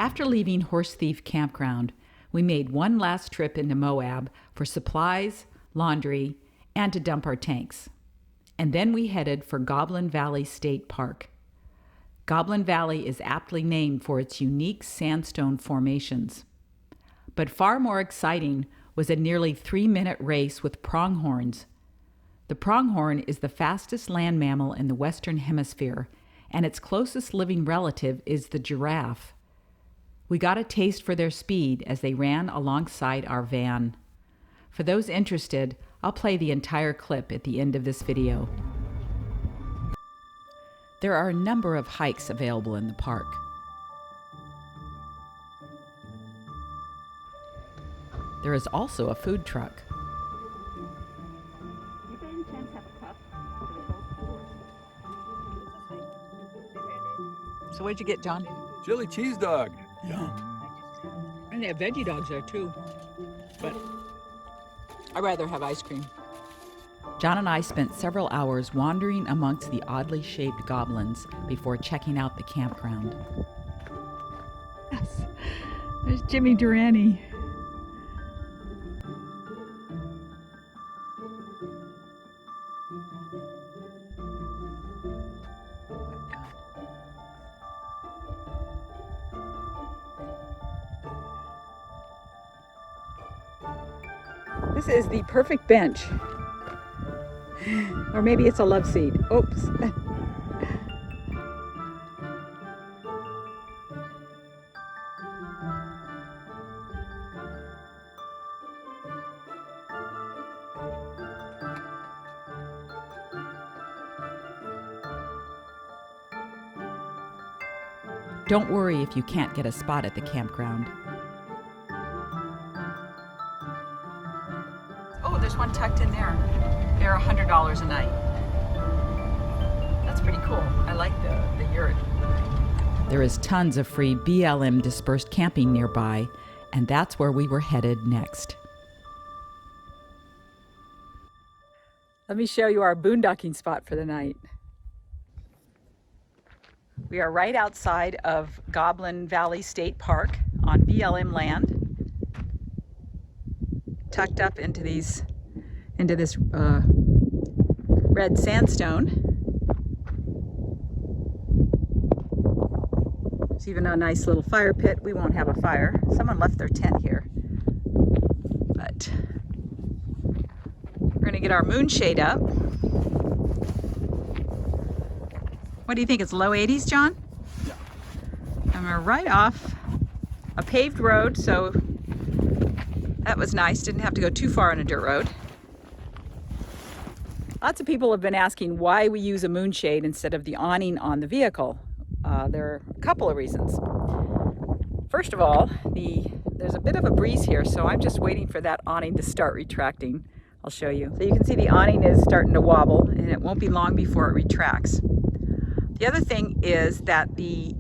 After leaving Horse Thief Campground, we made one last trip into Moab for supplies, laundry, and to dump our tanks. And then we headed for Goblin Valley State Park. Goblin Valley is aptly named for its unique sandstone formations. But far more exciting was a nearly 3-minute race with pronghorns. The pronghorn is the fastest land mammal in the Western Hemisphere, and its closest living relative is the giraffe. We got a taste for their speed as they ran alongside our van. For those interested, I'll play the entire clip at the end of this video. There are a number of hikes available in the park. There is also a food truck. So what'd you get, John? Chili cheese dog. Yum. And they have veggie dogs there too. But I'd rather have ice cream. John and I spent several hours wandering amongst the oddly shaped goblins before checking out the campground. Yes, there's Jimmy Durante. This is the perfect bench. Or maybe it's a love seat. Oops. Don't worry if you can't get a spot at the campground. Oh, there's one tucked in there. They're $100 a night. That's pretty cool. I like the yurt. There is tons of free BLM dispersed camping nearby, and that's where we were headed next. Let me show you our boondocking spot for the night. We are right outside of Goblin Valley State Park on BLM land, tucked up into this red sandstone. There's even a nice little fire pit. We won't have a fire. Someone left their tent here. But we're gonna get our moonshade up. What do you think? It's low 80s, John? Yeah. And we're right off a paved road, so that was nice. Didn't have to go too far on a dirt road. Lots of people have been asking why we use a moonshade instead of the awning on the vehicle. There are a couple of reasons. First of all, there's a bit of a breeze here, so I'm just waiting for that awning to start retracting. I'll show you. So you can see the awning is starting to wobble, and it won't be long before it retracts. The other thing is that the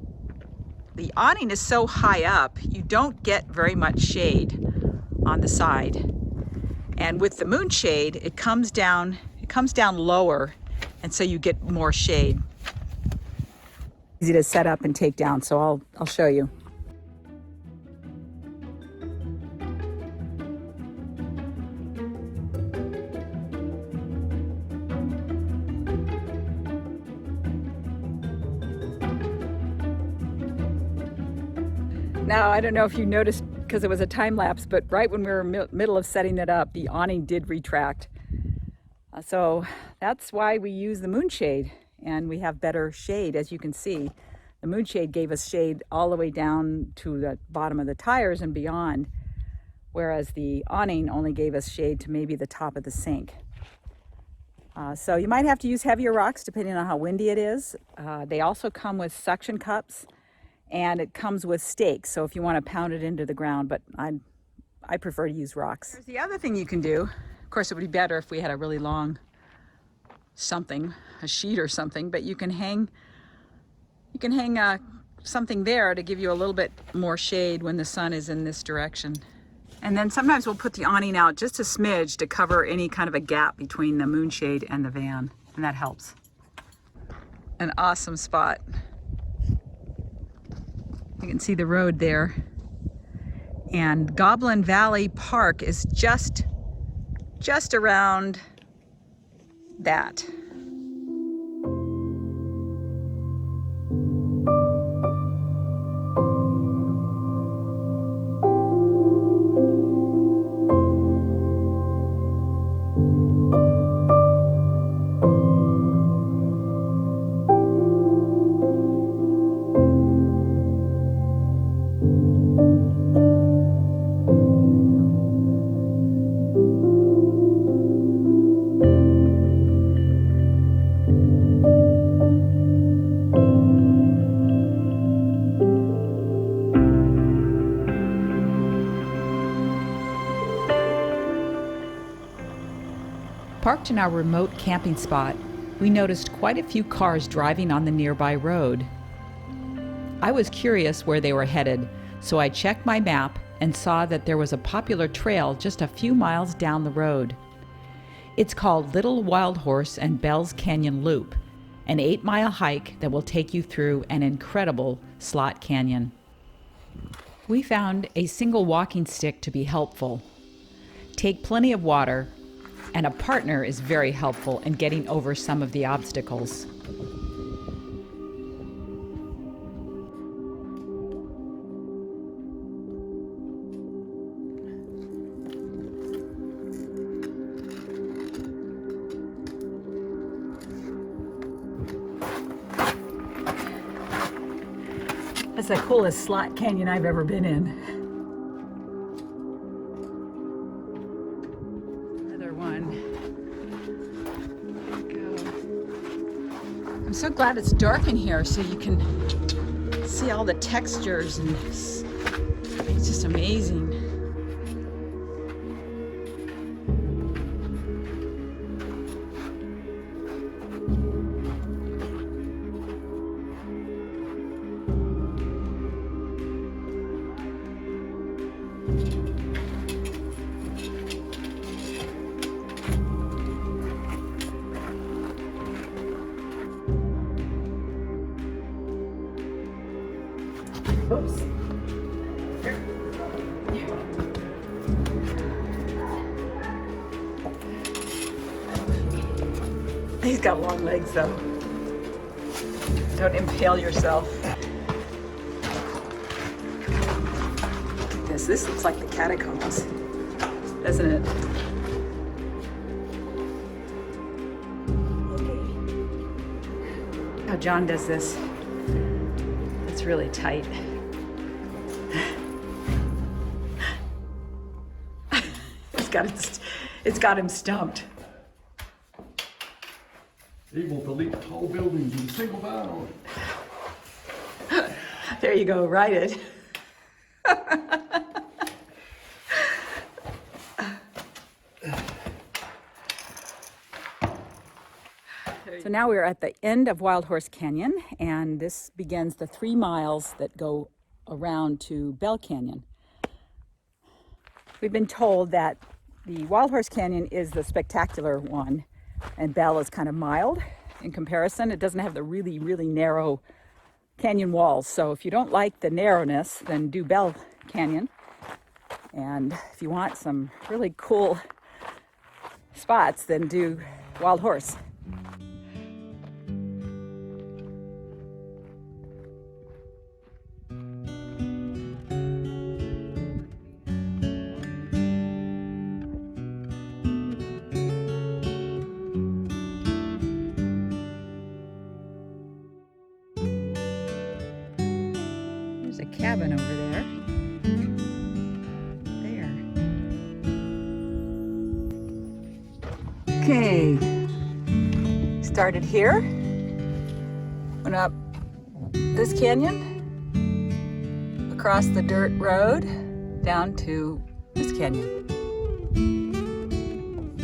awning is so high up, you don't get very much shade on the side. And with the moonshade, it comes down lower, and so you get more shade. Easy to set up and take down, so I'll show you. Now, I don't know if you noticed because it was a time lapse, but right when we were middle of setting it up, the awning did retract. So that's why we use the moonshade, and we have better shade. As you can see, the moonshade gave us shade all the way down to the bottom of the tires and beyond, whereas the awning only gave us shade to maybe the top of the sink. So you might have to use heavier rocks depending on how windy it is. They also come with suction cups, and it comes with stakes, so if you want to pound it into the ground, but I prefer to use rocks. There's the other thing you can do. Of course, it would be better if we had a really long something, a sheet or something, but you can hang something there to give you a little bit more shade when the sun is in this direction. And then sometimes we'll put the awning out just a smidge to cover any kind of a gap between the moonshade and the van, and that helps. An awesome spot. You can see the road there. And Goblin Valley Park is just around that. Parked in our remote camping spot, we noticed quite a few cars driving on the nearby road. I was curious where they were headed, so I checked my map and saw that there was a popular trail just a few miles down the road. It's called Little Wildhorse and Bell's Canyon Loop, an 8-mile hike that will take you through an incredible slot canyon. We found a single walking stick to be helpful. Take plenty of water, and a partner is very helpful in getting over some of the obstacles. That's the coolest slot canyon I've ever been in. I'm so glad it's dark in here so you can see all the textures, and it's just amazing. Oops. He's got long legs though. Don't impale yourself. Look at this. This looks like the catacombs, doesn't it? How John does this. It's really tight. It's got him stumped. Able to leap tall buildings in a single bound. There you go, ride it. So now we're at the end of Wildhorse Canyon, and this begins the 3 miles that go around to Bell Canyon. We've been told that the Wildhorse Canyon is the spectacular one, and Bell is kind of mild in comparison. It doesn't have the really, really narrow canyon walls. So if you don't like the narrowness, then do Bell Canyon. And if you want some really cool spots, then do Wildhorse. A cabin over there. There. Okay. Started here. Went up this canyon, across the dirt road, down to this canyon.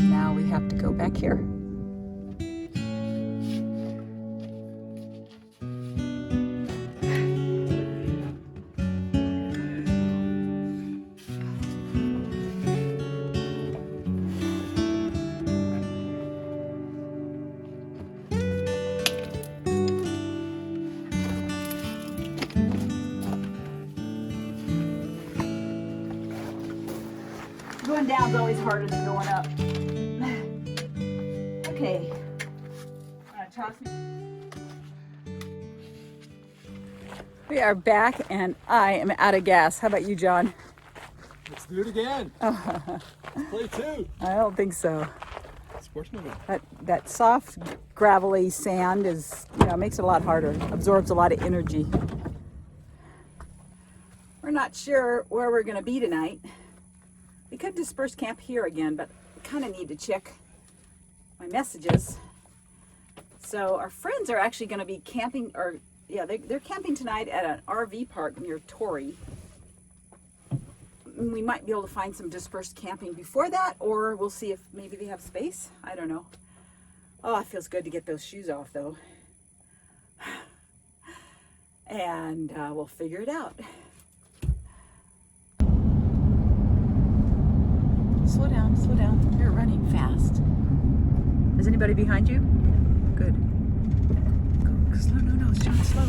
Now we have to go back here. Going down's always harder than going up. Okay. Toss me. We are back and I am out of gas. How about you, John? Let's do it again. Let's play two. I don't think so. Sports movie. That soft, gravelly sand is, makes it a lot harder. Absorbs a lot of energy. We're not sure where we're going to be tonight. We could disperse camp here again, but I kind of need to check my messages. So our friends are actually going to be camping, they're camping tonight at an RV park near Torrey. We might be able to find some dispersed camping before that, or we'll see if maybe they have space. I don't know. Oh, it feels good to get those shoes off though. And we'll figure it out. Slow down, slow down. You're running fast. Is anybody behind you? Good. Go slow, no, John, slow.